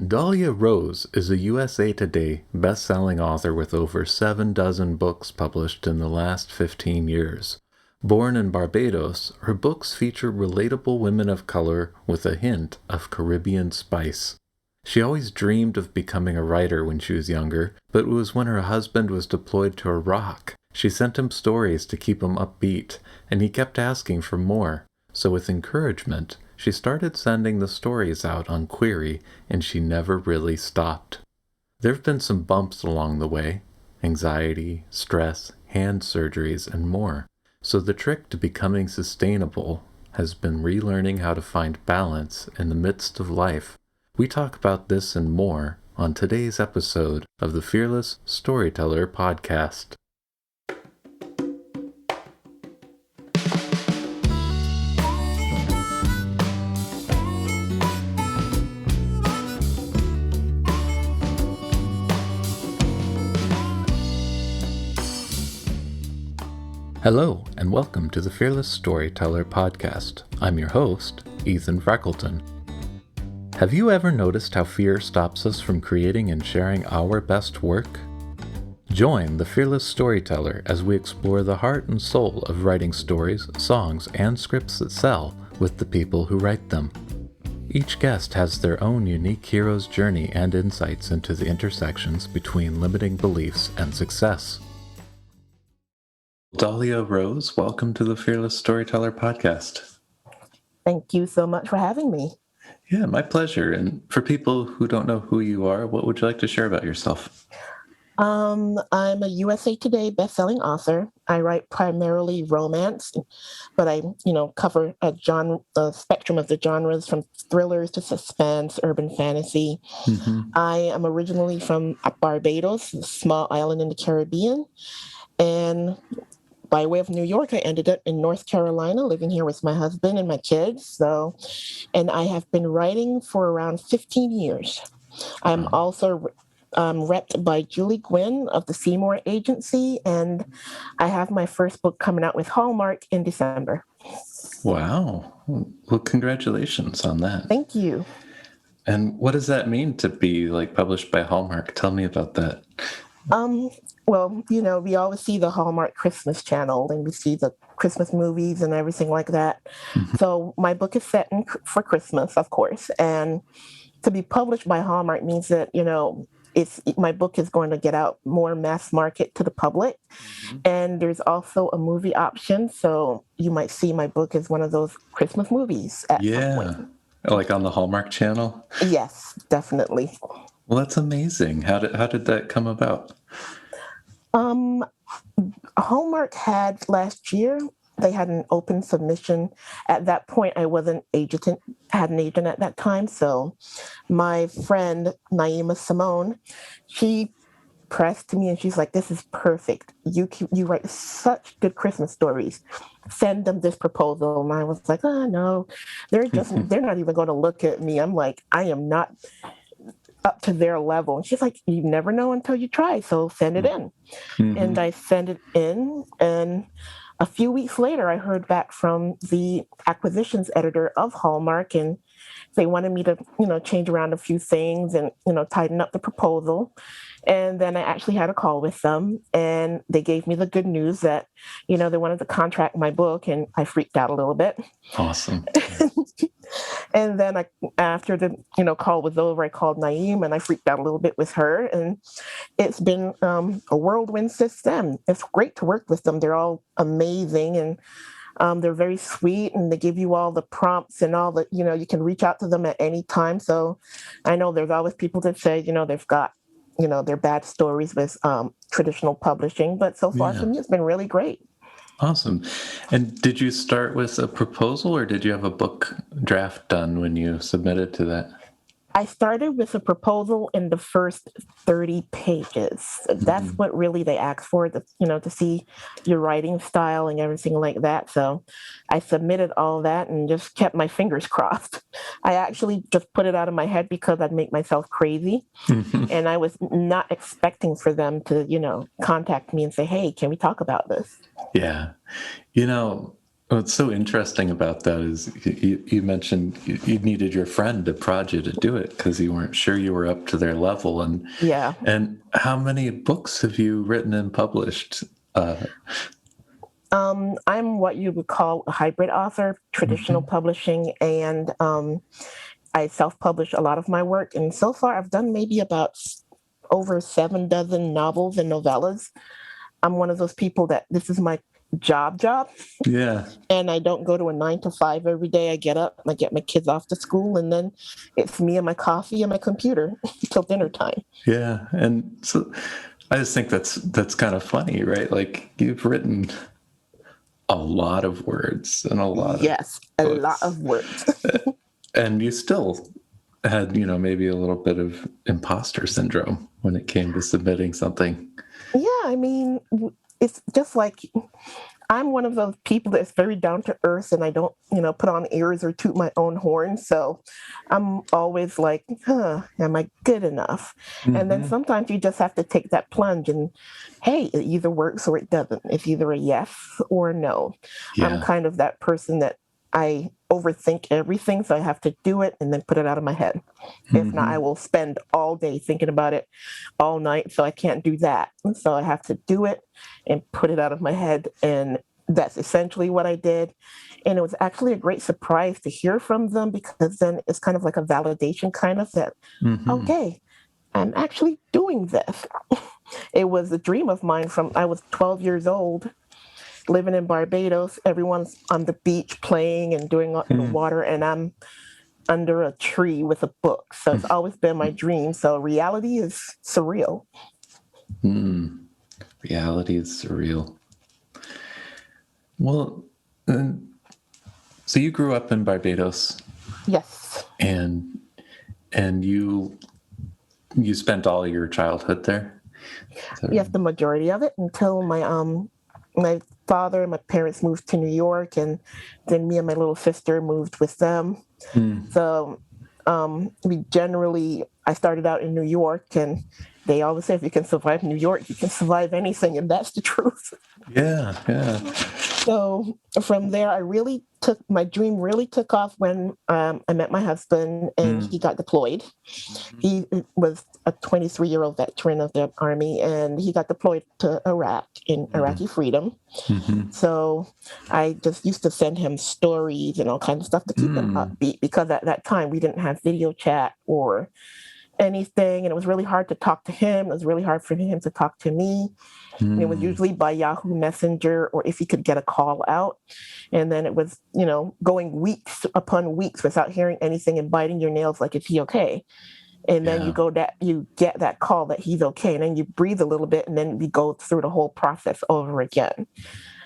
Dahlia Rose is a USA Today best-selling author with over 7 dozen books published in the last 15 years. Born in Barbados, her books feature relatable women of color with a hint of Caribbean spice. She always dreamed of becoming a writer when she was younger, but it was when her husband was deployed to Iraq. She sent him stories to keep him upbeat, and he kept asking for more. So with encouragement, she started sending the stories out on query, and she never really stopped. There have been some bumps along the way: anxiety, stress, hand surgeries, and more. So the trick to becoming sustainable has been relearning how to find balance in the midst of life. We talk about this and more on today's episode of the Fearless Storyteller podcast. Hello, and welcome to the Fearless Storyteller podcast. I'm your host, Ethan Freckleton. Have you ever noticed how fear stops us from creating and sharing our best work? Join the Fearless Storyteller as we explore the heart and soul of writing stories, songs, and scripts that sell with the people who write them. Each guest has their own unique hero's journey and insights into the intersections between limiting beliefs and success. Dahlia Rose, welcome to the Fearless Storyteller podcast. Thank you so much for having me. Yeah, my pleasure. And for people who don't know who you are, what would you like to share about yourself? I'm a USA Today bestselling author. I write primarily romance, but I, cover a spectrum of the genres from thrillers to suspense, urban fantasy. I am originally from Barbados, a small island in the Caribbean, and by way of New York, I ended up in North Carolina, living here with my husband and my kids. And I have been writing for around 15 years. I'm also repped by Julie Gwynn of the Seymour Agency, and I have my first book coming out with Hallmark in December. Wow. Well, congratulations on that. Thank you. And what does that mean to be published by Hallmark? Tell me about that. Well, we always see the Hallmark Christmas channel and we see the Christmas movies and everything like that. So my book is set for Christmas, of course. And to be published by Hallmark means that, my book is going to get out more mass market to the public. And there's also a movie option. So you might see my book as one of those Christmas movies at some point. Like on the Hallmark channel? Yes, definitely. Well, that's amazing. How did that come about? Hallmark had last year, they had an open submission. At that point, I had an agent at that time. So my friend, Naima Simone, she pressed to me and she's like, this is perfect. You write such good Christmas stories. Send them this proposal. And I was like, oh, no, they're not even going to look at me. I'm like, I am not up to their level. And she's like, you never know until you try, so send it in. And I sent it in, and a few weeks later I heard back from the acquisitions editor of Hallmark, and they wanted me to change around a few things and tighten up the proposal. And then I actually had a call with them, and they gave me the good news that they wanted to contract my book, and I freaked out a little bit. Awesome. And then after the call was over, I called Naeem and I freaked out a little bit with her. And it's been a whirlwind since then. It's great to work with them. They're all amazing, and they're very sweet, and they give you all the prompts and all the, you can reach out to them at any time. So I know there's always people that say, they've got, their bad stories with traditional publishing. But so far for me, it's been really great. Awesome. And did you start with a proposal, or did you have a book draft done when you submitted to that? I started with a proposal in the first 30 pages. That's what really they asked for, to see your writing style and everything like that. So I submitted all that and just kept my fingers crossed. I actually just put it out of my head because I'd make myself crazy. And I was not expecting for them to, contact me and say, hey, can we talk about this? Yeah. What's so interesting about that is you mentioned you needed your friend to prod you to do it because you weren't sure you were up to their level. Yeah. And how many books have you written and published? I'm what you would call a hybrid author, traditional Mhm. publishing, and I self-publish a lot of my work. And so far, I've done maybe about over 7 dozen novels and novellas. I'm one of those people that this is my job, Yeah, and I don't go to a 9 to 5 every day. I get up, I get my kids off to school, and then it's me and my coffee and my computer till dinner time. yeah. And so I just think that's kind of funny, right? Like you've written a lot of words and a lot of Yes, a lot books, of words. and you still had, maybe a little bit of imposter syndrome when it came to submitting something. Yeah, I mean, it's just like I'm one of those people that's very down to earth and I don't, put on airs or toot my own horn. So I'm always like, am I good enough? And then Hmm. sometimes you just have to take that plunge and, hey, it either works or it doesn't. It's either a yes or a no. I'm Yeah. kind of that person that I overthink everything. So I have to do it and then put it out of my head. If not, I Hmm. will spend all day thinking about it all night. So I can't do that. So I have to do it and put it out of my head. And that's essentially what I did. And it was actually a great surprise to hear from them because then it's kind of like a validation kind of that, Hmm. okay, I'm actually doing this. It was a dream of mine from I was 12 years old, living in Barbados. Everyone's on the beach playing and doing in the water, and I'm under a tree with a book. So it's always been my dream. So reality is surreal. Mm. Reality is surreal. Well, and so you grew up in Barbados, Yes. and you spent all your childhood there. Is that Yes, right? the majority of it until my father and my parents moved to New York, and then me and my little sister moved with them. Mm. So I started out in New York, and they always say if you can survive New York, you can survive anything, and that's the truth. Yeah, yeah. So from there, my dream really took off when I met my husband and he Mm. got deployed. Hmm. He was a 23-year-old veteran of the Army, and he got deployed to Iraq in Hmm. Iraqi freedom. Hmm. So I just used to send him stories and all kinds of stuff to keep him Mm. upbeat because at that time we didn't have video chat or anything. And it was really hard to talk to him. It was really hard for him to talk to me. And it was Mm. usually by Yahoo Messenger or if he could get a call out. And then it was, going weeks upon weeks without hearing anything and biting your nails like, is he okay? And then Yeah. you get that call that he's okay. And then you breathe a little bit and then we go through the whole process over again.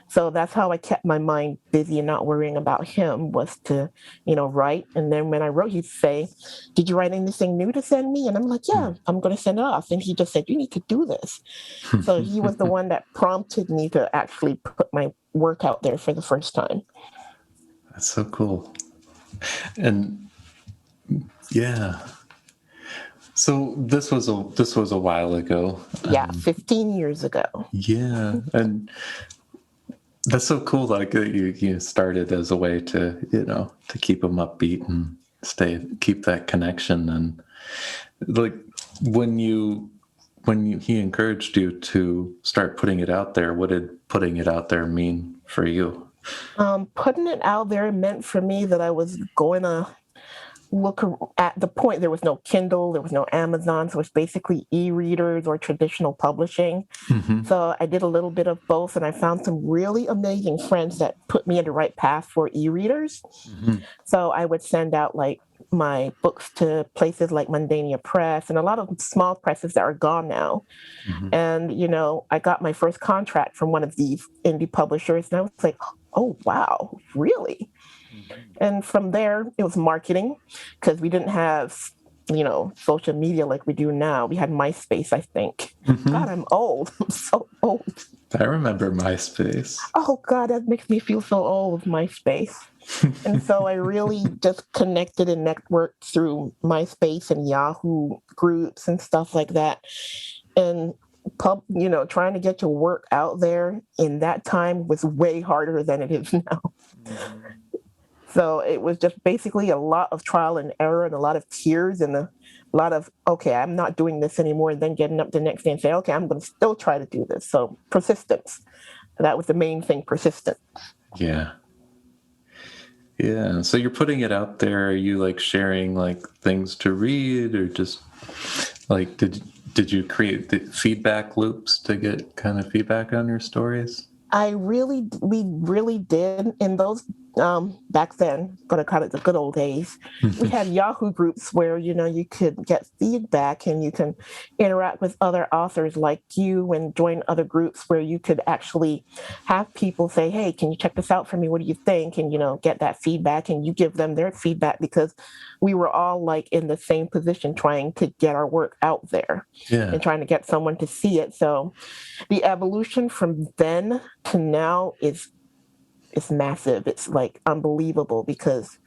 So that's how I kept my mind busy and not worrying about him was to, write. And then when I wrote, he'd say, did you write anything new to send me? And I'm like, yeah, I'm going to send it off. And he just said, you need to do this. So he was the one that prompted me to actually put my work out there for the first time. That's so cool. And yeah. So this was a while ago. Yeah, 15 years ago. Yeah, and that's so cool. Like you started as a way to to keep them upbeat and keep that connection. And like when he encouraged you to start putting it out there, what did putting it out there mean for you? Putting it out there meant for me that I was going to look at the point there was no Kindle, there was no Amazon, so it's basically e-readers or traditional publishing. Hmm. So I did a little bit of both, and I found some really amazing friends that put me in the right path for e-readers. Hmm. So I would send out like my books to places like Mundania Press and a lot of small presses that are gone now. Hmm. And, I got my first contract from one of these indie publishers, and I was like, oh, wow, really? And from there, it was marketing because we didn't have, social media like we do now. We had MySpace, I think. Hmm. God, I'm old. I'm so old. I remember MySpace. Oh, God, that makes me feel so old with MySpace. And so I really just connected and networked through MySpace and Yahoo groups and stuff like that. And trying to get your work out there in that time was way harder than it is now. Mm-hmm. So it was just basically a lot of trial and error and a lot of tears and a lot of, okay, I'm not doing this anymore. And then getting up the next day and say, okay, I'm going to still try to do this. So persistence. That was the main thing, persistent. Yeah. Yeah. So you're putting it out there. Are you like sharing like things to read, or just like did you create the feedback loops to get kind of feedback on your stories? We really did in those back then, gonna call it the good old days. We had Yahoo groups where you could get feedback and you can interact with other authors like you and join other groups where you could actually have people say, "Hey, can you check this out for me? What do you think?" And get that feedback and you give them their feedback because we were all like in the same position trying to get our work out there Yeah. and trying to get someone to see it. So the evolution from then to now is massive. It's like unbelievable because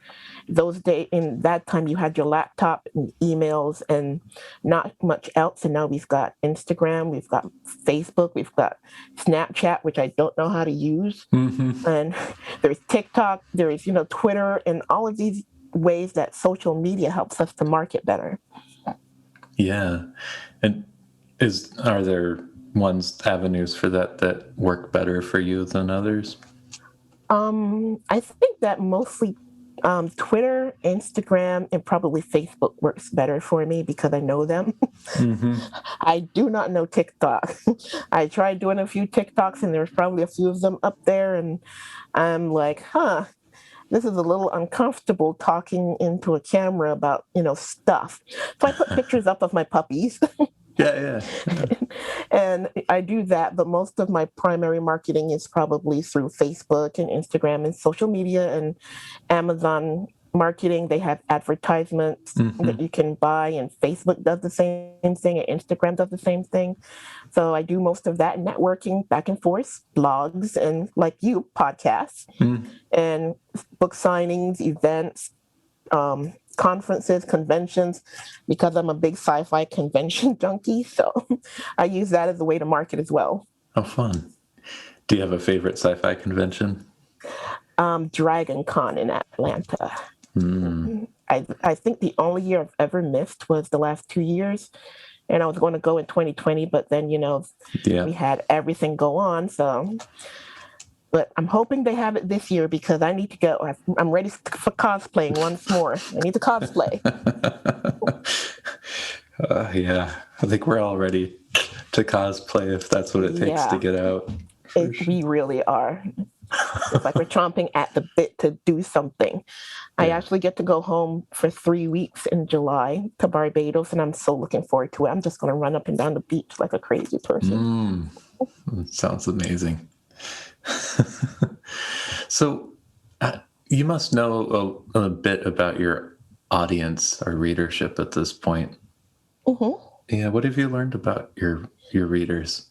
those days in that time you had your laptop and emails and not much else, and now we've got Instagram, we've got Facebook, we've got Snapchat, which I don't know how to use, Mm-hmm. and there's TikTok, there's Twitter, and all of these ways that social media helps us to market better. Yeah. And are there avenues for that work better for you than others? I think that mostly Twitter, Instagram, and probably Facebook works better for me because I know them. Mm-hmm. I do not know TikTok. I tried doing a few TikToks, and there's probably a few of them up there, and I'm like, this is a little uncomfortable talking into a camera about stuff. So I put pictures up of my puppies. Yeah, yeah. And I do that, but most of my primary marketing is probably through Facebook and Instagram and social media and Amazon marketing. They have advertisements that Mm-hmm. you can buy, and Facebook does the same thing, and Instagram does the same thing. So I do most of that networking back and forth, blogs, and like you, podcasts, Mm. and book signings, events, conferences, conventions, because I'm a big sci-fi convention junkie. So I use that as a way to market as well. Oh, fun. Do you have a favorite sci-fi convention? Dragon Con in Atlanta. Mm. I think the only year I've ever missed was the last 2 years. And I was going to go in 2020, but then, Yeah. we had everything go on. So, but I'm hoping they have it this year because I need to go. I'm ready for cosplaying once more. I need to cosplay. Yeah, I think we're all ready to cosplay if that's what it takes to Yeah, get out. For sure. we really are. It's like we're chomping at the bit to do something. I Yeah. actually get to go home for 3 weeks in July to Barbados, and I'm so looking forward to it. I'm just going to run up and down the beach like a crazy person. Mm. Sounds amazing. So, you must know a bit about your audience or readership at this point. Hmm. Yeah, what have you learned about your readers?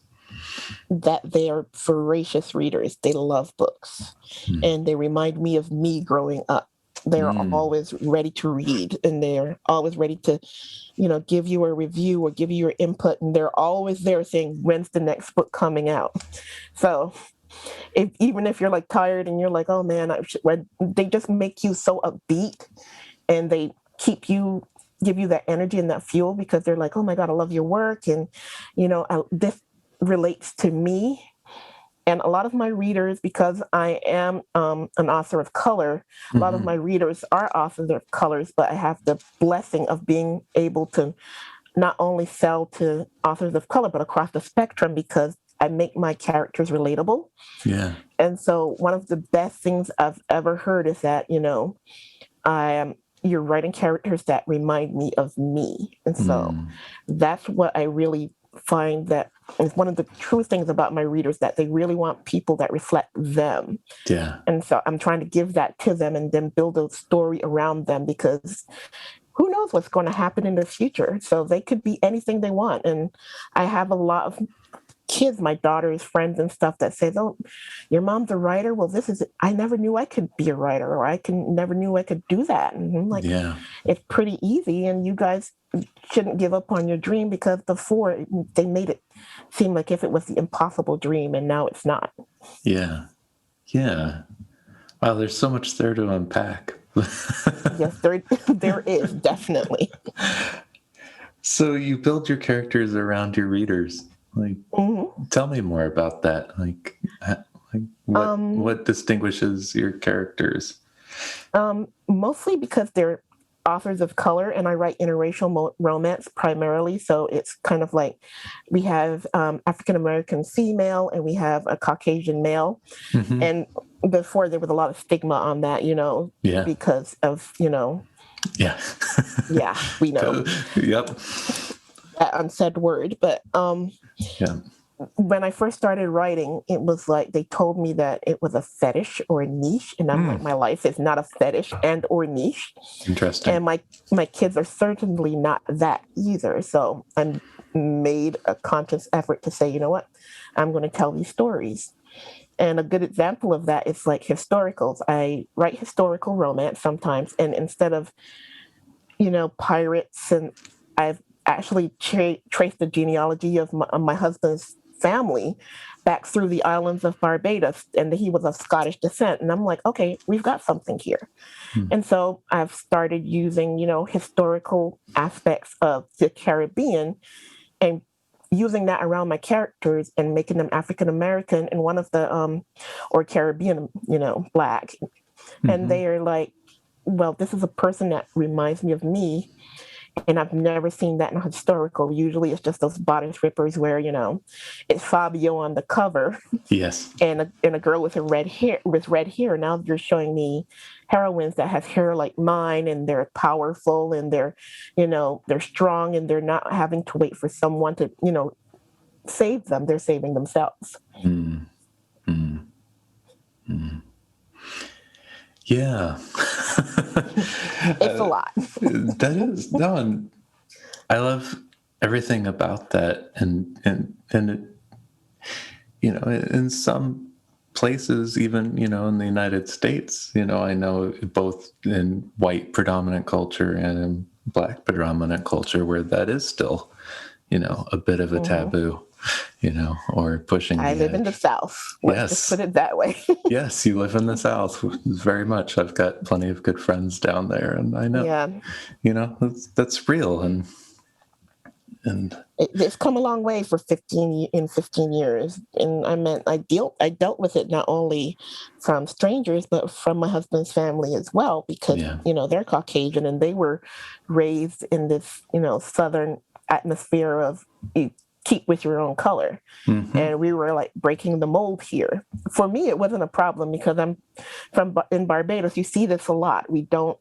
That they are voracious readers. They love books, Hmm. and they remind me of me growing up. They're Mm. always ready to read, and they're always ready to, give you a review or give you your input, and they're always there saying, "When's the next book coming out?" So even if you're like tired and you're like, "Oh man, I should read," they just make you so upbeat, and they keep you give you that energy and that fuel because they're like, "Oh my god, I love your work," and this relates to me. And a lot of my readers, because I am an author of color, a lot of Hmm. my readers are authors of colors, but I have the blessing of being able to not only sell to authors of color, but across the spectrum because I make my characters relatable. Yeah. And so one of the best things I've ever heard is that, I am you're writing characters that remind me of me. And so Mm. that's what I really find that is one of the true things about my readers, that they really want people that reflect them. Yeah. And so I'm trying to give that to them and then build a story around them because who knows what's going to happen in the future. So they could be anything they want. And I have a lot of kids, my daughter's friends and stuff that says, "Oh, your mom's a writer. Well, I never knew I could be a writer, or never knew I could do that." And I'm like, Yeah. it's pretty easy. And you guys shouldn't give up on your dream because before they made it seem like if it was the impossible dream, and now it's not. Yeah. Yeah. Wow, there's so much there to unpack. Yes, there is definitely. So you build your characters around your readers. Like, Hmm. tell me more about that. Like Um, what distinguishes your characters? Mostly because they're authors of color, and I write interracial romance primarily. So it's kind of like we have African American female and we have a Caucasian male. Hmm. And before there was a lot of stigma on that, Yeah. because of, Yeah. yeah, we know Yep. that unsaid word. But Yeah. when I first started writing, it was like they told me that it was a fetish or a niche, and I'm like, Mm, my life is not a fetish and or niche, interesting. and my kids are certainly not that either. So I made a conscious effort to say, you know what, I'm going to tell these stories. And a good example of that is like historicals. I write historical romance sometimes, and instead of pirates, and I've actually traced the genealogy of my husband's family back through the islands of Barbados, and he was of Scottish descent. And I'm like, okay, we've got something here. Mm, And so I've started using, historical aspects of the Caribbean and using that around my characters and making them African American and one of the or Caribbean, black. And hmm. they are like, well, this is a person that reminds me of me, and I've never seen that in a historical. Usually it's just those bodice rippers where, it's Fabio on the cover Yes. and a girl with red hair. Now you're showing me heroines that have hair like mine, and they're powerful, and they're strong, and they're not having to wait for someone to, save them. They're saving themselves. Mm, mm, mm. Yeah. It's a lot. That is no, and I love everything about that, and it, in some places, even in the United States, I know both in white predominant culture and in black predominant culture where that is still, a bit of a Hmm. taboo, or pushing I the live in the edge. South. Let's just Yes. put it that way. Yes, you live in the South very much. I've got plenty of good friends down there, and I know, Yeah. that's real, and It's come a long way for 15 years, and I dealt with it not only from strangers but from my husband's family as well, because yeah, they're Caucasian and they were raised in this southern atmosphere of you keep with your own color, hmm, and we were like breaking the mold here. For me, it wasn't a problem because I'm in Barbados. You see this a lot. We don't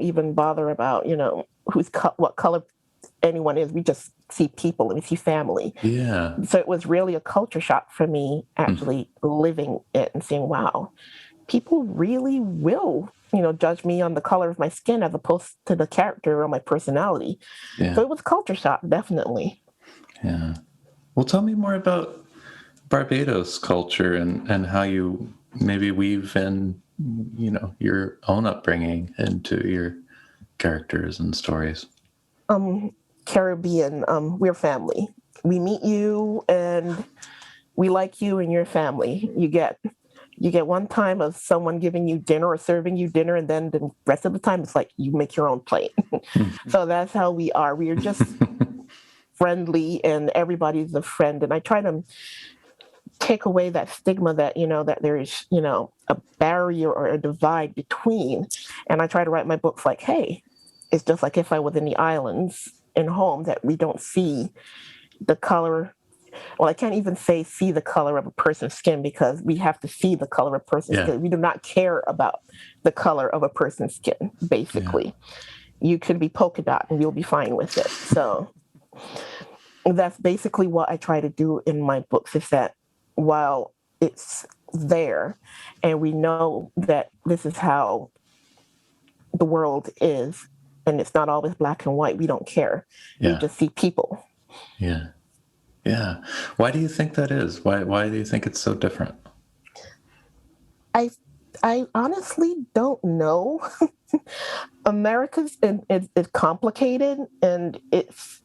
even bother about what color anyone is. We just see people and we see family. yeah, So it was really a culture shock for me mm, actually living it and seeing, wow, people really will, judge me on the color of my skin as opposed to the character or my personality. So yeah, it was culture shock, definitely. yeah. Well, tell me more about Barbados culture and how you maybe weave in, your own upbringing into your characters and stories. Um, Caribbean, we're family. We meet you and we like you and your family. You get one time of someone giving you dinner or serving you dinner, and then the rest of the time it's like you make your own plate. So that's how we are. We are just friendly, and everybody's a friend. And I try to take away that stigma that that there's a barrier or a divide between. And I try to write my books like, hey, it's just like if I was in the islands in home, that we don't see the color. Well, I can't even say see the color of a person's skin, because we have to see the color of a person's Yeah, skin. We do not care about the color of a person's skin, yeah, basically. You could be polka dot and we'll be fine with it. So that's basically what I try to do in my books, is that while it's there and we know that this is how the world is, and it's not always black and white, we don't care. We yeah, just see people. yeah, yeah. Why do you think that is? Why do you think it's so different? I I honestly don't know. America's is complicated, and it's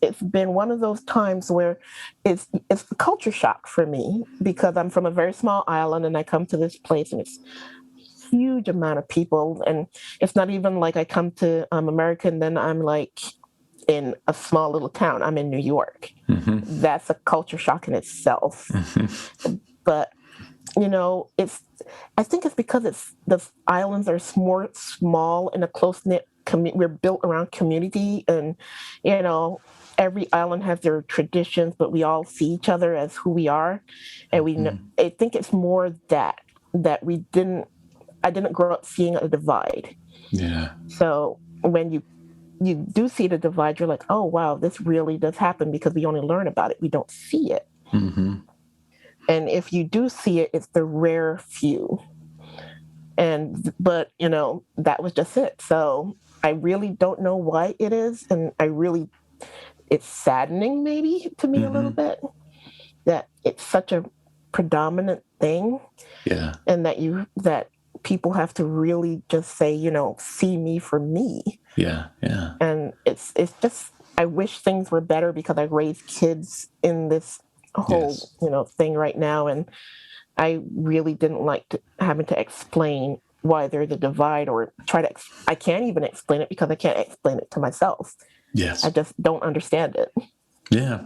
it's been one of those times where it's a culture shock for me because I'm from a very small island and I come to this place and it's huge amount of people, and it's not even like I come to America and then I'm like in a small little town. I'm in New York. That's a culture shock in itself. But it's I think it's because it's the islands are more small and a close knit community. We're built around community, and every island has their traditions, but we all see each other as who we are, and we know. I think it's more that we didn't. I didn't grow up seeing a divide. Yeah. So when you do see the divide, you're like, oh wow, this really does happen because we only learn about it. We don't see it. And if you do see it, it's the rare few. But that was just it. So I really don't know why it is. And it's saddening maybe to me a little bit that it's such a predominant thing. Yeah. And that people have to really just say, see me for me. Yeah. Yeah. And it's just, I wish things were better because I raised kids in this whole, thing right now. And I really didn't like having to explain why there's a divide or I can't even explain it because I can't explain it to myself. Yes. I just don't understand it. Yeah.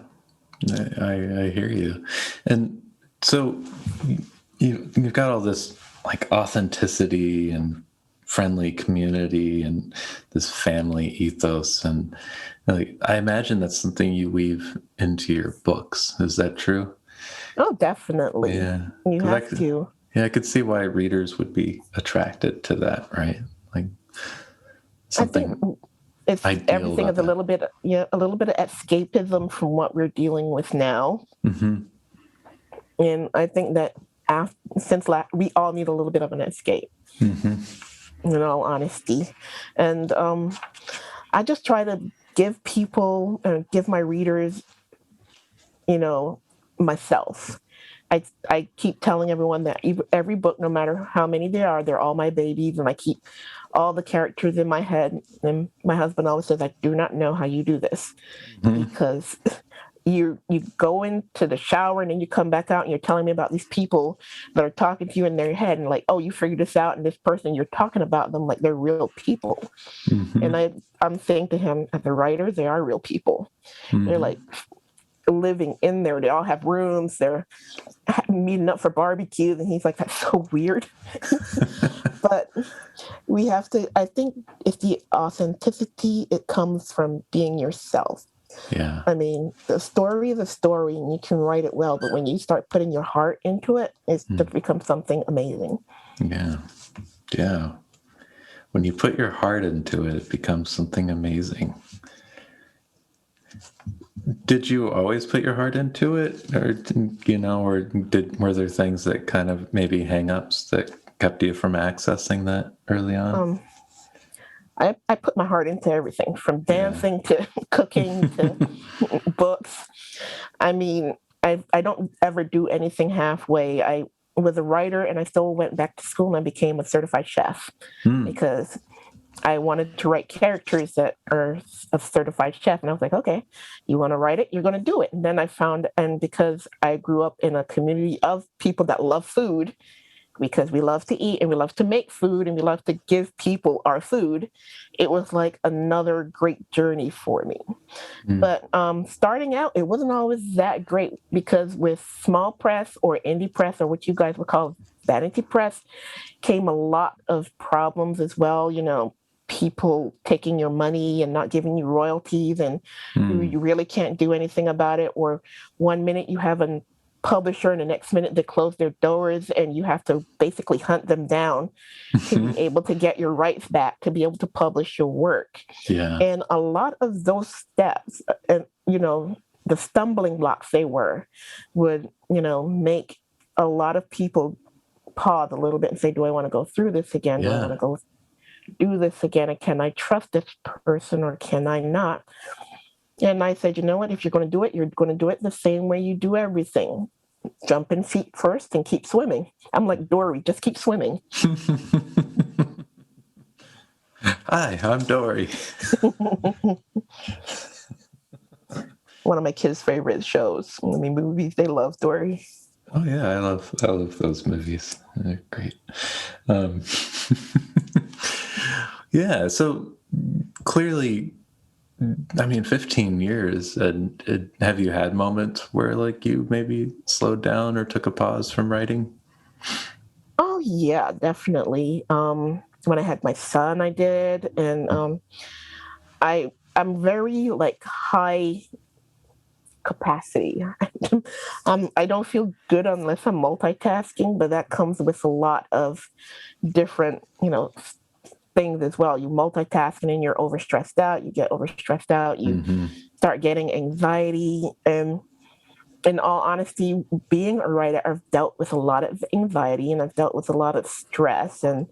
I hear you. And so you've got all this like authenticity and friendly community and this family ethos. And like, I imagine that's something you weave into your books. Is that true? Oh, definitely. Yeah. You have to. Yeah, I could see why readers would be attracted to that, right? Like something I think it's everything is a little bit of escapism from what we're dealing with now. And I think that we all need a little bit of an escape, in all honesty. And I just try to give my readers, myself. I keep telling everyone that every book, no matter how many there are, they're all my babies, and I keep all the characters in my head. And my husband always says, I do not know how you do this because you go into the shower and then you come back out and you're telling me about these people that are talking to you in their head and like, oh, you figured this out, and this person you're talking about them like they're real people. And I'm saying to him, as a writer, they are real people. They're like living in there. They all have rooms. They're meeting up for barbecues, and he's like, that's so weird. But we have to, I think it's the authenticity. It comes from being yourself. Yeah. I mean, the story is a story and you can write it well, but when you start putting your heart into it, it's just becomes something amazing. Yeah. Yeah. When you put your heart into it, it becomes something amazing. Did you always put your heart into it, or were there things that kind of maybe hang-ups that kept you from accessing that early on? I put my heart into everything from dancing to cooking to books. I mean, I don't ever do anything halfway. I was a writer and I still went back to school and I became a certified chef because I wanted to write characters that are a certified chef. And I was like, okay, you want to write it? You're going to do it. And then I found, and because I grew up in a community of people that love food, because we love to eat and we love to make food and we love to give people our food, it was like another great journey for me. But starting out, it wasn't always that great because with small press or indie press, or what you guys would call vanity press, came a lot of problems as well. People taking your money and not giving you royalties, and you really can't do anything about it. Or one minute you have a publisher and the next minute they close their doors and you have to basically hunt them down to be able to get your rights back, to be able to publish your work. Yeah. And a lot of those steps, and the stumbling blocks would make a lot of people pause a little bit and say, do I want to go through this again? Do I want to go do this again? And can I trust this person or can I not? And I said, you know what? If you're going to do it, you're going to do it the same way you do everything. Jump in feet first and keep swimming. I'm like Dory, just keep swimming. Hi, I'm Dory. one of my kids' favorite shows. I mean, movies, they love Dory. Oh yeah, I love those movies. They're great. Um, yeah, so clearly, I mean, 15 years, and have you had moments where like you maybe slowed down or took a pause from writing? Oh yeah, definitely. When I had my son, I did, and I'm very like high capacity. I don't feel good unless I'm multitasking, but that comes with a lot of different, things as well. You multitasking and you're overstressed out. You get overstressed out. You Mm-hmm. start getting anxiety. And in all honesty, being a writer, I've dealt with a lot of anxiety and I've dealt with a lot of stress. And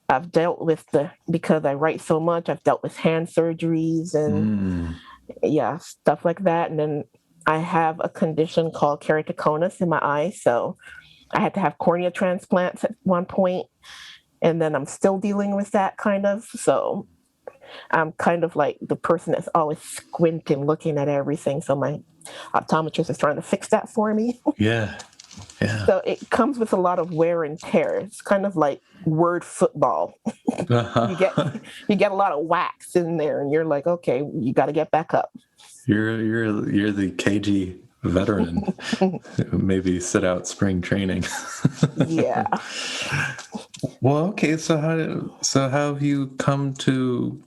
I've dealt with because I write so much, I've dealt with hand surgeries and Mm. yeah, stuff like that. And then I have a condition called keratoconus in my eye. So I had to have cornea transplants at one point, and then I'm still dealing with that kind of. So I'm kind of like the person that's always squinting, looking at everything. So my optometrist is trying to fix that for me. Yeah, yeah. So it comes with a lot of wear and tear. It's kind of like word football. You get Uh-huh. you get a lot of wax in there, and you're like, okay, you got to get back up. You're the KG veteran. Maybe sit out spring training. Yeah. Well, okay. So how have you come to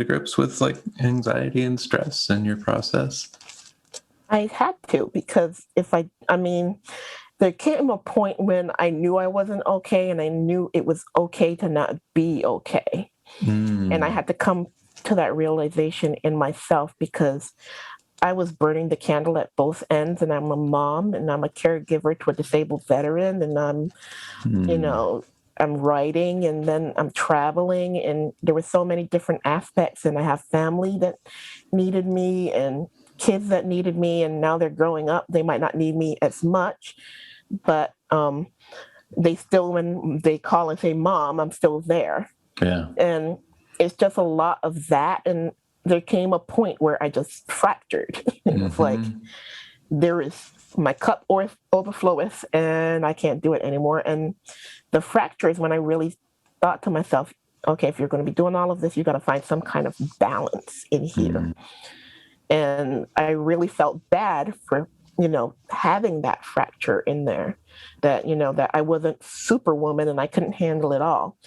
grips with like anxiety and stress in your process? I had to because I mean, there came a point when I knew I wasn't okay and I knew it was okay to not be okay. And I Mm. had to come to that realization in myself because I was burning the candle at both ends and I'm a mom and I'm a caregiver to a disabled veteran and you Mm. know, I'm writing and then I'm traveling and there were so many different aspects and I have family that needed me and kids that needed me and now they're growing up. They might not need me as much, but they still, when they call and say, Mom, I'm still there. Yeah. And it's just a lot of that. And there came a point where I just fractured. It was like, Mm-hmm. there is my cup overfloweth and I can't do it anymore. And the fracture is when I really thought to myself, okay, if you're going to be doing all of this, you got to find some kind of balance in here. Mm. And I really felt bad for, having that fracture in there that, that I wasn't superwoman and I couldn't handle it all.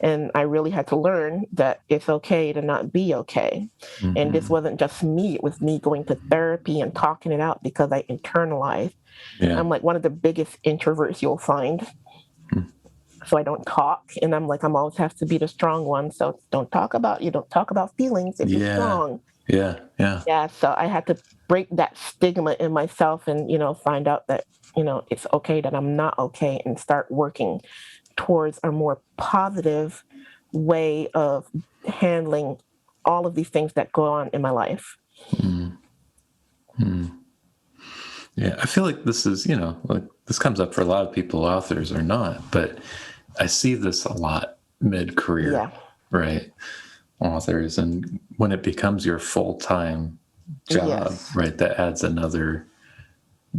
And I really had to learn that it's okay to not be okay. And this Mm-hmm. wasn't just me, it was me going to therapy and talking it out because I internalized. Yeah. I'm like one of the biggest introverts you'll find. Mm. So I don't talk. And I'm like, I'm always have to be the strong one. So you don't talk about feelings if you're Yeah. strong. Yeah. Yeah. Yeah. So I had to break that stigma in myself and, find out that, it's okay that I'm not okay and start working towards a more positive way of handling all of these things that go on in my life. Mm. Mm. Yeah. I feel like this is, like this comes up for a lot of people, authors or not, but I see this a lot mid-career, Yeah. right? Authors, and when it becomes your full-time job, Yes. right, that adds another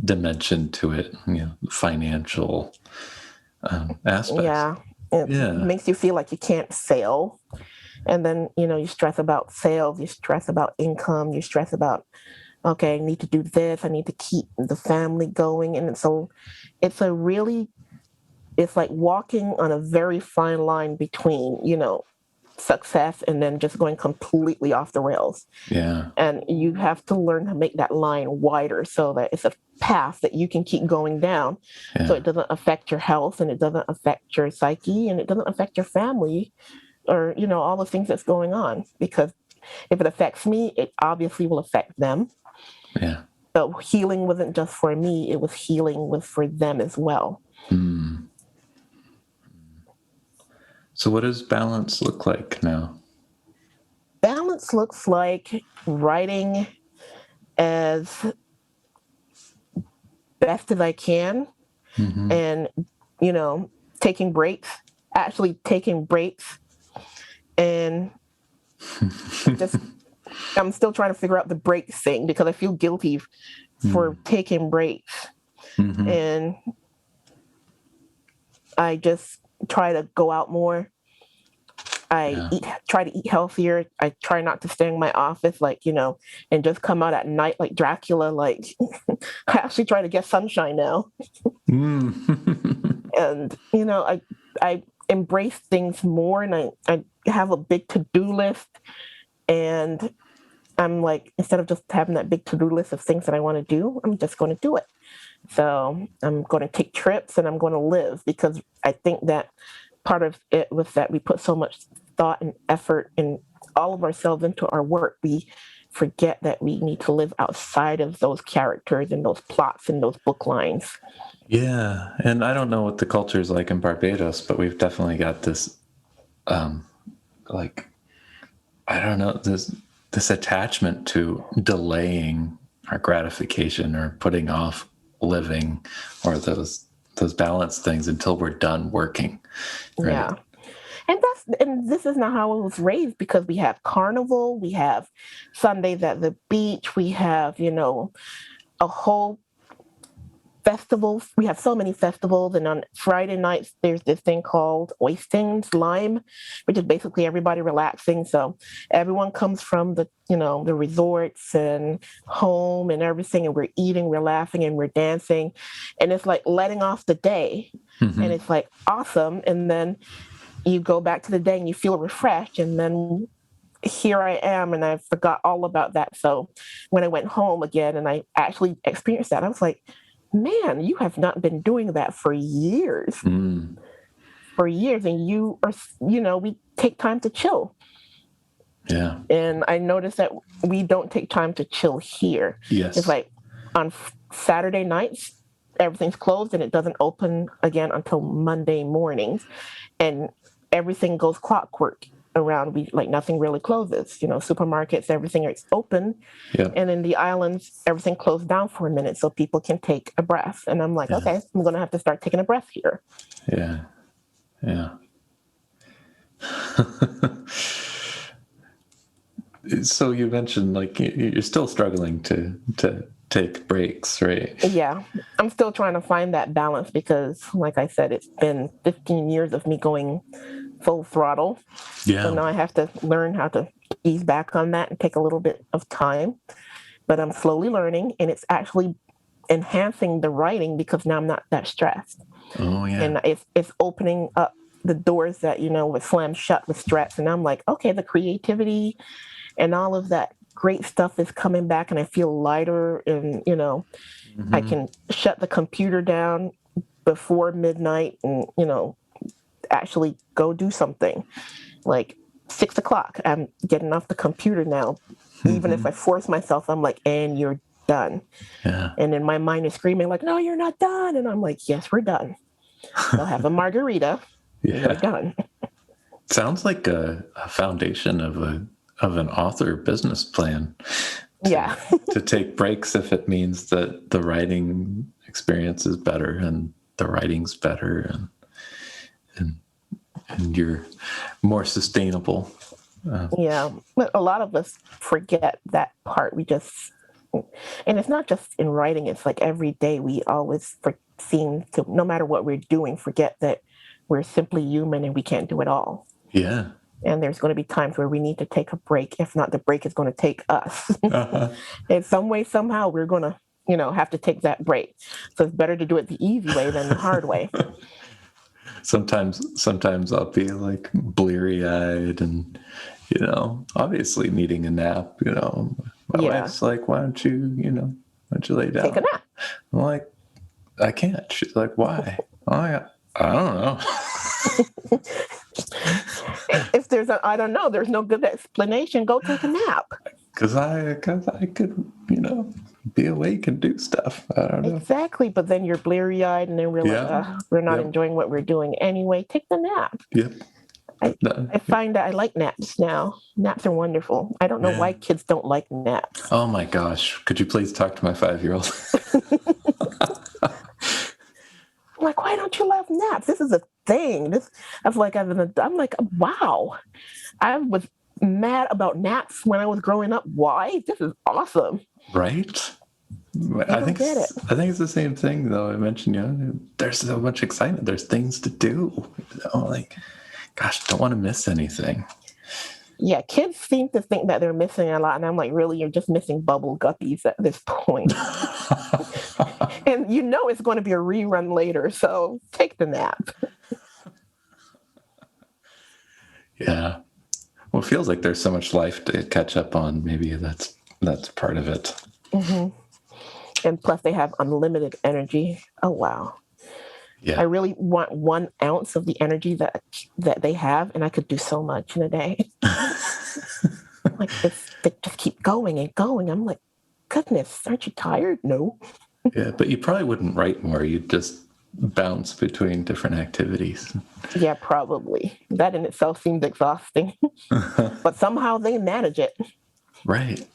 dimension to it, financial aspects. Yeah. It Yeah. makes you feel like you can't fail. And then, you stress about sales, you stress about income, you stress about, okay, I need to do this, I need to keep the family going. And so it's like walking on a very fine line between, success and then just going completely off the rails. Yeah. And you have to learn to make that line wider so that it's a path that you can keep going down so Yeah. it doesn't affect your health and it doesn't affect your psyche and it doesn't affect your family or all the things that's going on, because if it affects me it obviously will affect them. Yeah. So healing wasn't just for me, it was healing was for them as well. Hmm. So what does balance look like now? Balance looks like writing as best as I can Mm-hmm. and you know taking breaks, actually taking breaks and just I'm still trying to figure out the break thing because I feel guilty for taking breaks. Mm-hmm. And I just try to go out more. I try to eat healthier. I try not to stay in my office, like, and just come out at night like Dracula. Like, I actually try to get sunshine now. And, I embrace things more, and I have a big to-do list. And I'm like, instead of just having that big to-do list of things that I want to do, I'm just going to do it. So I'm going to take trips and I'm going to live, because I think that part of it was that we put so much thought and effort and all of ourselves into our work. We forget that we need to live outside of those characters and those plots and those book lines. Yeah. And I don't know what the culture is like in Barbados, but we've definitely got this, like, I don't know, this attachment to delaying our gratification or putting off living, or those balance things until we're done working. Right? Yeah. And this is not how I was raised, because we have carnival, we have Sundays at the beach, we have, a whole festivals. We have so many festivals, and on Friday nights there's this thing called Oystings Lime, which is basically everybody relaxing. So everyone comes from the the resorts and home and everything, and we're eating, we're laughing, and we're dancing, and it's like letting off the day, and it's like awesome. And then you go back to the day and you feel refreshed, and then here I am, and I forgot all about that. So when I went home again and I actually experienced that, I was like, man, you have not been doing that for years. For years. And you are, we take time to chill. Yeah. And I noticed that we don't take time to chill here. Yes. It's like on Saturday nights, everything's closed and it doesn't open again until Monday mornings. And everything goes clockwork around. Nothing really closes. Supermarkets, everything is open. Yep. And in the islands, everything closed down for a minute so people can take a breath. And I'm like, okay, I'm going to have to start taking a breath here. Yeah. Yeah. So you mentioned you're still struggling to take breaks, right? Yeah, I'm still trying to find that balance, because like I said, it's been 15 years of me going full throttle. Yeah. So now I have to learn how to ease back on that and take a little bit of time. But I'm slowly learning, and it's actually enhancing the writing, because now I'm not that stressed. Oh yeah. And it's opening up the doors that was slammed shut with stress. And I'm like, okay, the creativity and all of that great stuff is coming back, and I feel lighter, and I can shut the computer down before midnight and actually go do something. Like 6 o'clock, I'm getting off the computer now. Even if I force myself, I'm like, and you're done. Yeah. And then my mind is screaming like, no, you're not done. And I'm like, yes, we're done. I'll have a margarita. Yeah. We're done. Sounds like a foundation of an author business plan. To take breaks if it means that the writing experience is better and the writing's better and you're more sustainable. Yeah, but a lot of us forget that part. And it's not just in writing, it's like every day we always seem to, no matter what we're doing, forget that we're simply human and we can't do it all. Yeah. And there's going to be times where we need to take a break. If not, the break is going to take us. In some way, somehow, we're going to, have to take that break. So it's better to do it the easy way than the hard way. Sometimes I'll be like bleary-eyed and, obviously needing a nap, My wife's like, why don't you lay down? Take a nap. I'm like, I can't. She's like, why? I don't know. If I don't know, there's no good explanation, go take a nap. Because I could, be awake and do stuff. I don't know. Exactly, but then you're bleary-eyed, and then we're like, we're not enjoying what we're doing anyway. Take the nap. Yep. I find that I like naps now. Naps are wonderful. I don't know why kids don't like naps. Oh my gosh. Could you please talk to my 5-year-old? I'm like, why don't you love naps? This is a thing. I'm like, wow. I was mad about naps when I was growing up. Why? This is awesome. Right? I don't get it. I think it's the same thing though. I mentioned, there's so much excitement. There's things to do. Like, gosh, don't want to miss anything. Yeah, kids seem to think that they're missing a lot, and I'm like, really, you're just missing bubble guppies at this point. And it's going to be a rerun later, so take the nap. Yeah. Well, it feels like there's so much life to catch up on. Maybe that's part of it. Mm-hmm. And plus, they have unlimited energy. Oh, wow. Yeah. I really want 1 ounce of the energy that they have, and I could do so much in a day. Like, they just keep going and going. I'm like, goodness, aren't you tired? No. Yeah, but you probably wouldn't write more. You'd just bounce between different activities. Yeah, probably. That in itself seems exhausting. But somehow they manage it. Right.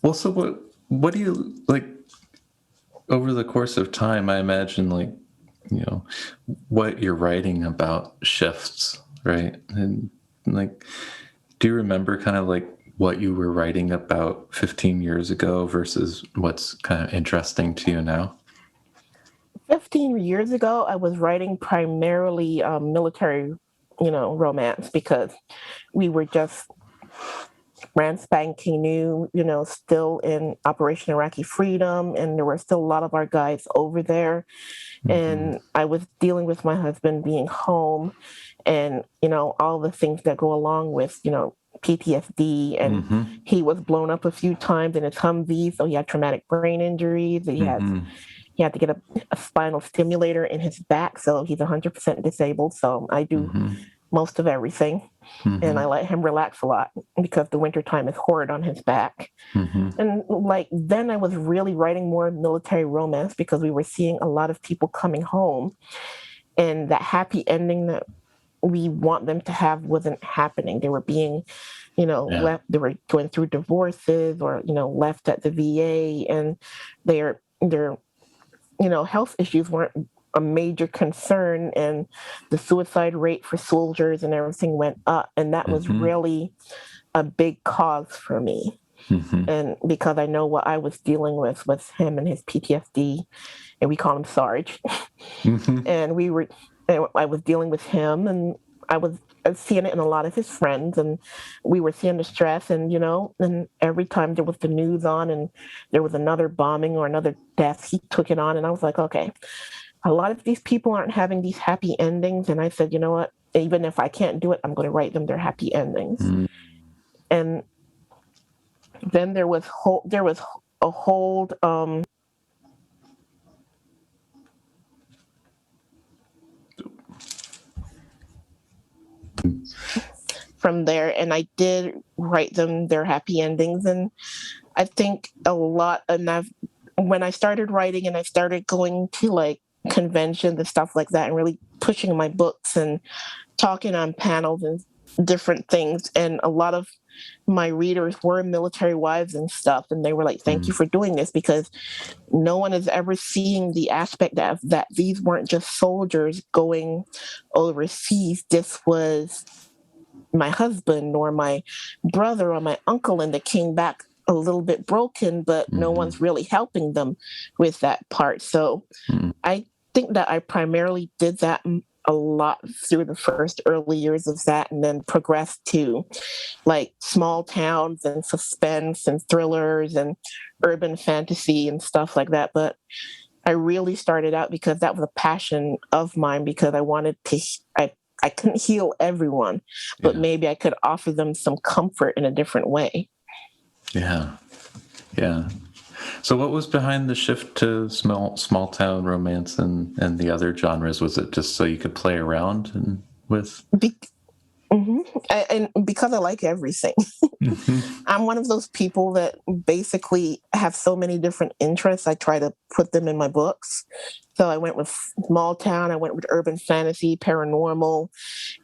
Well, so what do you like over the course of time? I imagine what you're writing about shifts, right? And like, do you remember kind of like what you were writing about 15 years ago versus what's kind of interesting to you now? 15 years ago, I was writing primarily military, romance, because we were just brand spanking new, still in Operation Iraqi Freedom, and there were still a lot of our guys over there. Mm-hmm. And I was dealing with my husband being home, and all the things that go along with PTSD, and Mm-hmm. he was blown up a few times in his Humvee, so he had traumatic brain injuries. He had to get a spinal stimulator in his back, so he's 100% disabled. So I do most of everything, and I let him relax a lot because the wintertime is horrid on his back. And like then I was really writing more military romance because we were seeing a lot of people coming home, and that happy ending that we want them to have wasn't happening. They were being, left. They were going through divorces or left at the VA, and their health issues weren't a major concern, and the suicide rate for soldiers and everything went up, and that was really a big cause for me. And because I know what I was dealing with him and his PTSD, and we call him Sarge. And I was dealing with him, and I was seeing it in a lot of his friends, and we were seeing the stress, and and every time there was the news on and there was another bombing or another death, he took it on, and I was like, okay, a lot of these people aren't having these happy endings, and I said, you know what, even if I can't do it, I'm going to write them their happy endings. And then there was a hold from there, and I did write them their happy endings. And I think a lot, and when I started writing and I started going to like conventions and stuff like that and really pushing my books and talking on panels and different things, and a lot of my readers were military wives and stuff, and they were like, thank you for doing this, because no one is ever seeing the aspect that these weren't just soldiers going overseas. This was my husband or my brother or my uncle, and they came back a little bit broken, but no one's really helping them with that part. So I think that I primarily did that a lot through the first early years of that, and then progressed to like small towns and suspense and thrillers and urban fantasy and stuff like that. But I really started out because that was a passion of mine, because I wanted to, I couldn't heal everyone, but maybe I could offer them some comfort in a different way. Yeah. Yeah. So what was behind the shift to small town romance and the other genres? Was it just so you could play around with? And because I like everything. I'm one of those people that basically have so many different interests. I try to put them in my books. So I went with small town, I went with urban fantasy, paranormal,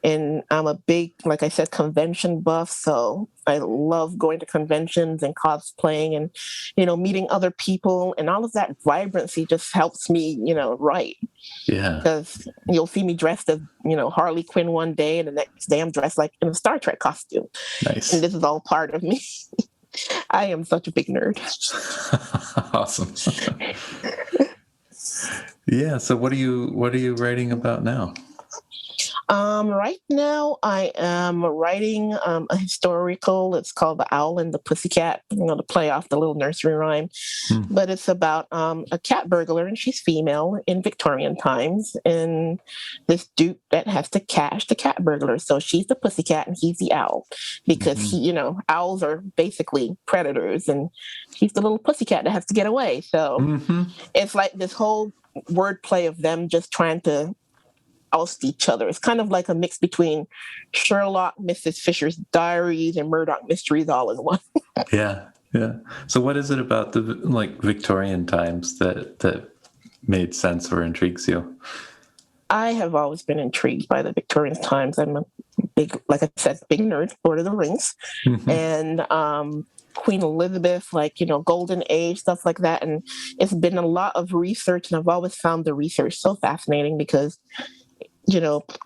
and I'm a big, like I said, convention buff. So I love going to conventions and cosplaying and, meeting other people, and all of that vibrancy just helps me, write. Yeah. Because you'll see me dressed as, Harley Quinn one day, and the next day I'm dressed like in a Star Trek costume. And Nice. this is all part of me. I am such a big nerd. Awesome. Yeah. So what are you writing about now? Right now, I am writing a historical. It's called The Owl and the Pussycat, to play off the little nursery rhyme. Hmm. But it's about a cat burglar, and she's female in Victorian times, and this duke that has to catch the cat burglar. So she's the pussycat, and he's the owl, because Mhm. owls are basically predators, and she's the little pussycat that has to get away. So Mhm. it's like this whole wordplay of them just trying to oust each other. It's kind of like a mix between Sherlock, Mrs. Fisher's Diaries, and Murdoch Mysteries all in one. Yeah. Yeah. So what is it about the Victorian times that made sense or intrigues you? I have always been intrigued by the Victorian times. I'm a big, like I said, big nerd, Lord of the Rings, Mhm. and Queen Elizabeth, Golden Age, stuff like that. And it's been a lot of research, and I've always found the research so fascinating because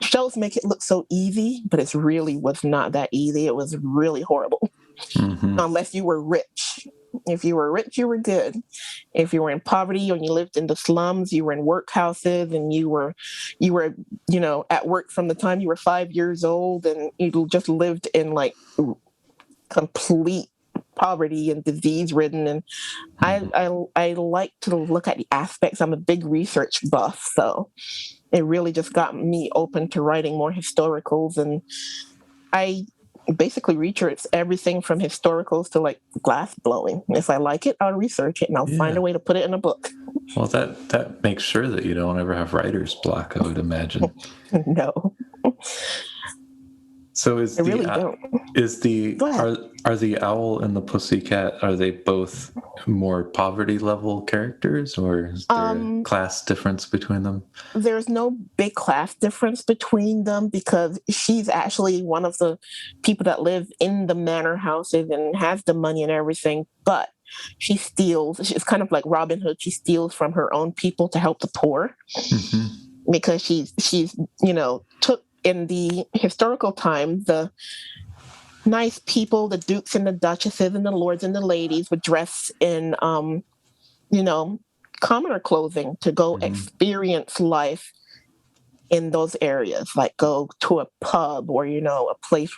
shows make it look so easy, but it really was not that easy. It was really horrible. Mhm. Unless you were rich. If you were rich, you were good. If you were in poverty and you lived in the slums, you were in workhouses, and you were, at work from the time you were 5 years old, and you just lived in like complete poverty and disease ridden. And I, Mhm. I I like to look at the aspects. I'm a big research buff, so it really just got me open to writing more historicals. And I basically research everything from historicals to like glass blowing. If I like it, I'll research it and I'll find Yeah. a way to put it in a book. Well, that makes sure that you don't ever have writer's block, I would imagine. No, So I really don't. Go ahead. are the owl and the pussycat, are they both more poverty level characters, or is there a Um, class difference between them? there's no big class difference between them because she's actually one of the people that live in the manor houses and has the money and everything, but she steals. It's kind of like Robin Hood. She steals from her own people to help the poor Hmm. because she's took in the historical time the nice people, the dukes and the duchesses and the lords and the ladies would dress in you know commoner clothing to go Hmm. experience life in those areas, like go to a pub or a place,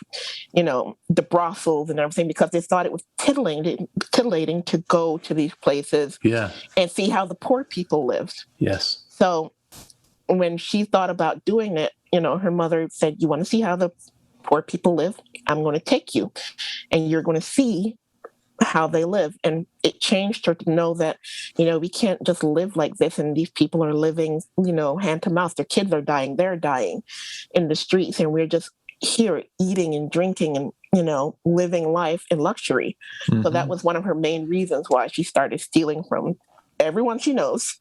the brothels and everything, because they thought it was titillating to go to these places Yeah. and see how the poor people lived. Yes. So when she thought about doing it, her mother said, "You want to see how the poor people live? I'm going to take you, and you're going to see how they live." And it changed her to know that, we can't just live like this. And these people are living, hand to mouth. Their kids are dying. They're dying in the streets. And we're just here eating and drinking and, living life in luxury. So that Hmm. was one of her main reasons why she started stealing from everyone she knows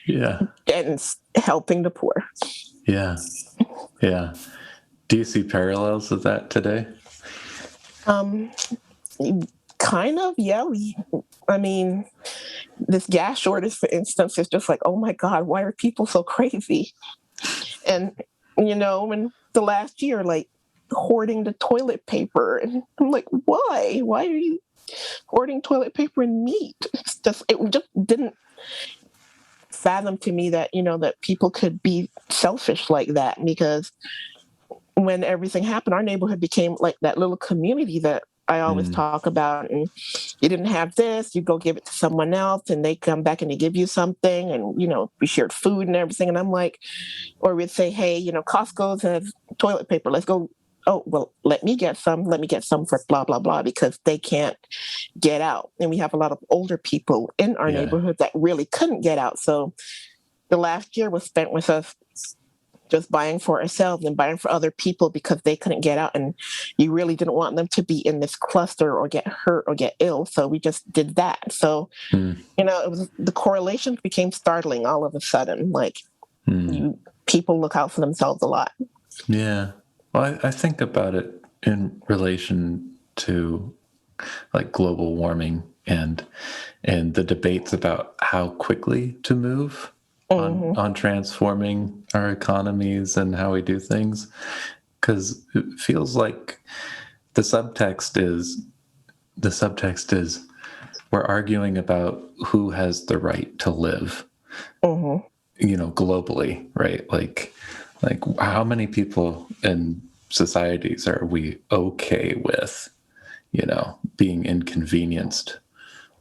Yeah. and helping the poor. Yeah. Yeah. Do you see parallels of that today? Um, kind of, yeah. I mean, this gas shortage, for instance, is just like, oh my God, why are people so crazy? And, in the last year, like hoarding the toilet paper. And I'm like, why? Why are you hoarding toilet paper and meat? It just didn't fathom to me that, that people could be selfish like that, because when everything happened, our neighborhood became like that little community that I always Mm. talk about. And you didn't have this, you go give it to someone else, and they come back and they give you something, and we shared food and everything. And I'm like, or we'd say, hey, Costco's has toilet paper. Let's go. Oh, well, let me get some. Let me get some for blah blah blah, because they can't get out, and we have a lot of older people in our Yeah. neighborhood that really couldn't get out. So the last year was spent with us just buying for ourselves and buying for other people because they couldn't get out, and you really didn't want them to be in this cluster or get hurt or get ill. So we just did that. So, it was, the correlations became startling all of a sudden. Like people look out for themselves a lot. Yeah. Well, I think about it in relation to like global warming and the debates about how quickly to move on transforming our economies and how we do things. Because it feels like the subtext is we're arguing about who has the right to live, globally, right? Like how many people in societies are we okay with, being inconvenienced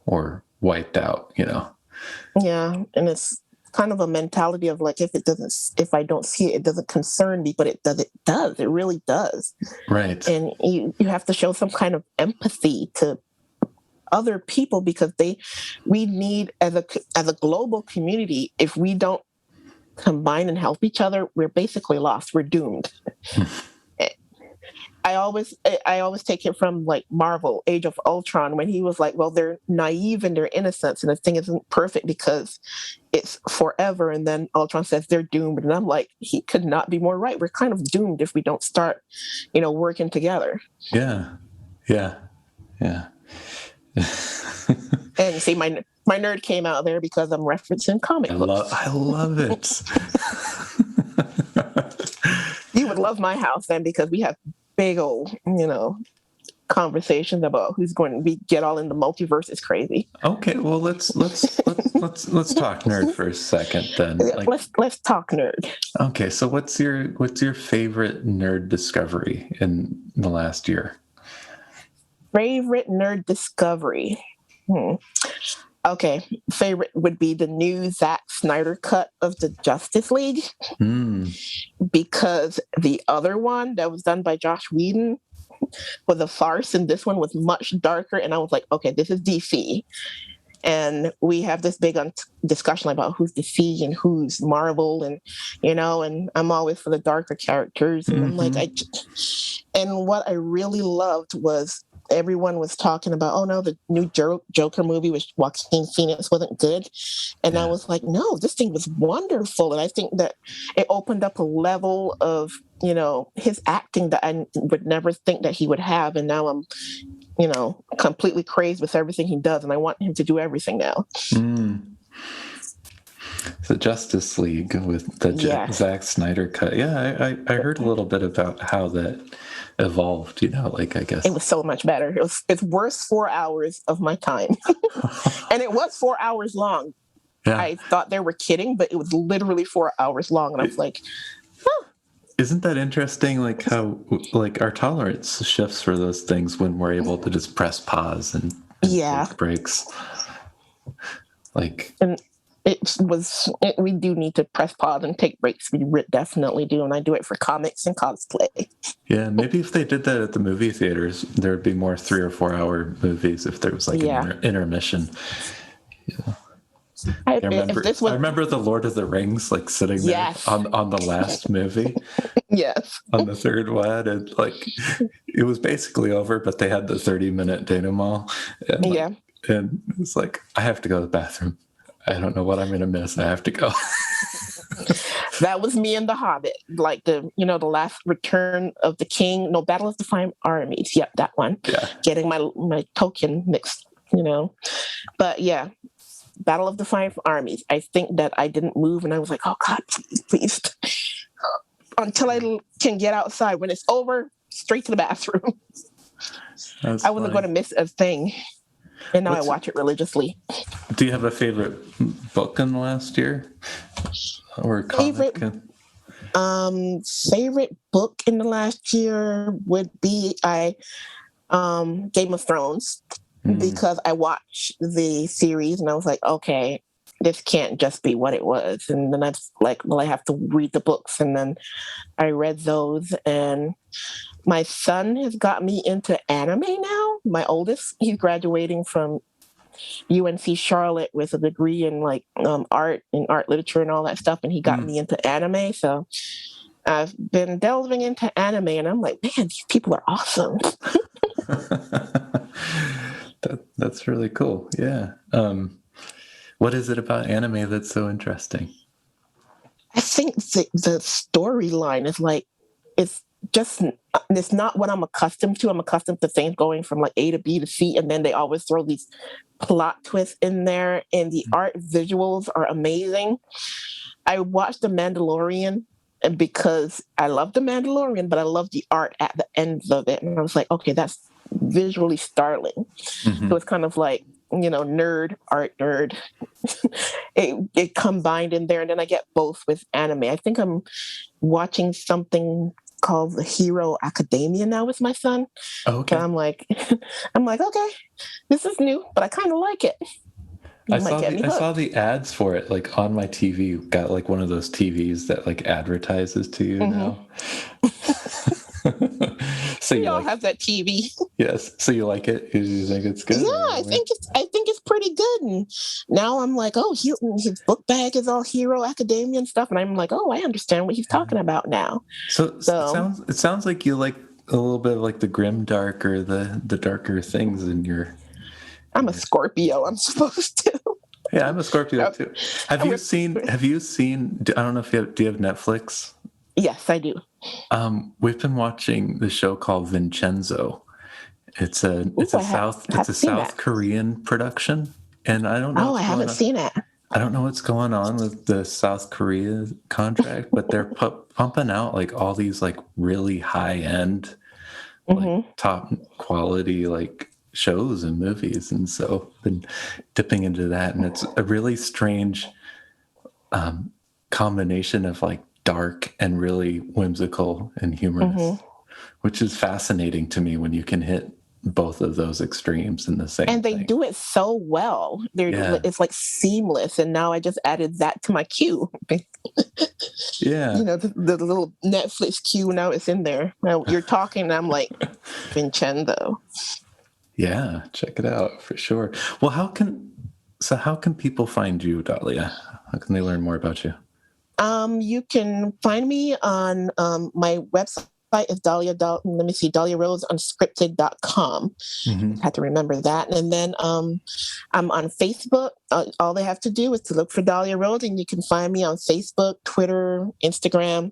or wiped out, Yeah, and it's kind of a mentality of like, if I don't see it, it doesn't concern me, but it does, it really does. Right. And you have to show some kind of empathy to other people, because we need, as a global community, if we don't combine and help each other, we're basically lost. We're doomed. I always take it from like Marvel, Age of Ultron, when he was like, well, they're naive in their innocence and the thing isn't perfect because it's forever. And then Ultron says they're doomed. And I'm like, he could not be more right. We're kind of doomed if we don't start, working together. Yeah. Yeah. Yeah. And see, my nerd came out there because I'm referencing comic books. I love it. You would love my house then, because we have big old, conversations about who's going to get all in the multiverse. Is crazy. Okay, well let's talk nerd for a second then. Let's talk nerd. Okay, so what's your favorite nerd discovery in the last year? Favorite nerd discovery. Okay, favorite would be the new Zack Snyder cut of the Justice League, because the other one that was done by Josh Whedon was a farce, and this one was much darker. And I was like, okay, this is DC, and we have this big discussion about who's DC and who's Marvel, and and I'm always for the darker characters, and I'm like, and what I really loved was, everyone was talking about, oh no, the new Joker movie with Joaquin Phoenix wasn't good. And I was like, no, this thing was wonderful. And I think that it opened up a level of, his acting that I would never think that he would have. And now I'm, completely crazed with everything he does. And I want him to do everything now. The Justice League with the Zack Snyder cut. Yeah, I heard a little bit about how that evolved, I guess. It was so much better. It's worth 4 hours of my time. And it was 4 hours long. Yeah. I thought they were kidding, but it was literally 4 hours long. And I was like, Isn't that interesting? Like how our tolerance shifts for those things when we're able to just press pause and take breaks. And we do need to press pause and take breaks. We definitely do. And I do it for comics and cosplay. Yeah. Maybe if they did that at the movie theaters, there would be more 3 or 4 hour movies if there was an intermission. Yeah. I remember the Lord of the Rings, sitting there on the last movie. Yes. On the third one, and it was basically over, but they had the 30-minute denouement. And, and it's like, I have to go to the bathroom. I don't know what I'm going to miss. I have to go. That was me and The Hobbit, the last Return of the King. No, Battle of the Five Armies. Yep, that one. Yeah. Getting my token mixed, But yeah, Battle of the Five Armies. I think that I didn't move, and I was like, oh God, please. Until I can get outside. When it's over, straight to the bathroom. I wasn't going to miss a thing. And now I watch it religiously. Do you have a favorite book in the last year? Or comic? Favorite book in the last year would be Game of Thrones. Because I watched the series and I was like, okay, this can't just be what it was. And then I was like, well, I have to read the books. And then I read those, and my son has got me into anime now. My oldest, he's graduating from UNC Charlotte with a degree in art and art literature and all that stuff. And he got me into anime. So I've been delving into anime, and I'm like, man, these people are awesome. That's really cool. Yeah. What is it about anime that's so interesting? I think the storyline is like, it's just, it's not what I'm accustomed to. I'm accustomed to things going from like A to B to C, and then they always throw these plot twists in there, and the art visuals are amazing. I watched The Mandalorian and because I love The Mandalorian, but I love the art at the end of it. And I was like, okay, that's visually startling. Mm-hmm. So it's kind of like, nerd, art nerd. it combined in there. And then I get both with anime. I think I'm watching something called The Hero Academia now with my son. Okay. And I'm like, okay, this is new, but I kind of like it. I saw the ads for it like on my TV. Got like one of those TVs that like advertises to you now. So we all have that TV. Yes. So you like it? You think it's good? Yeah, I think it's pretty good. And now I'm like, oh, his book bag is all Hero Academia and stuff, and I'm like, oh, I understand what he's talking about now. So it sounds like you like a little bit of like the grim dark or the darker things in your. I'm a Scorpio. I'm supposed to. Yeah, I'm a Scorpio too. Have you seen? I don't know if do you have Netflix? Yes, I do. We've been watching the show called Vincenzo. It's a South Korean production, and I don't know. Oh, I haven't seen it. I don't know what's going on with the South Korea contract, but they're pumping out like all these like really high end, like top quality like shows and movies, and so been dipping into that, and it's a really strange combination of like dark and really whimsical and humorous, which is fascinating to me when you can hit both of those extremes in the same and they thing. do it so well. It's like seamless, and now I just added that to my queue. Yeah, the little Netflix queue, now it's in there. Now you're talking and I'm like, Vincenzo. Yeah, check it out for sure. Well, how can people find you, Dahlia? How can they learn more about you? You can find me on my website is Dahlia Rose unscripted.com. I have to remember that. And then I'm on Facebook. All they have to do is to look for Dahlia Rose, and you can find me on Facebook, Twitter, Instagram,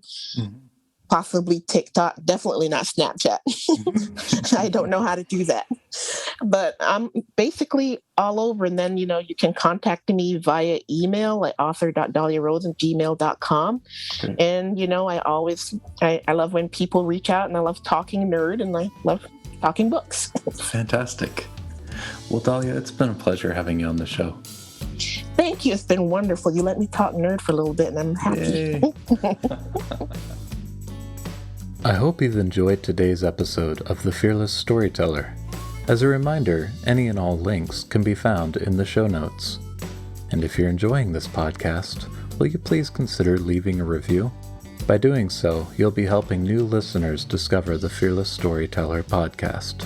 possibly TikTok, definitely not Snapchat. I don't know how to do that. But I'm basically all over. And then, you can contact me via email at author.dahliarose@gmail.com. Okay. And, I love when people reach out, and I love talking nerd, and I love talking books. Fantastic. Well, Dahlia, it's been a pleasure having you on the show. Thank you. It's been wonderful. You let me talk nerd for a little bit, and I'm happy. I hope you've enjoyed today's episode of The Fearless Storyteller. As a reminder, any and all links can be found in the show notes. And if you're enjoying this podcast, will you please consider leaving a review? By doing so, you'll be helping new listeners discover the Fearless Storyteller podcast.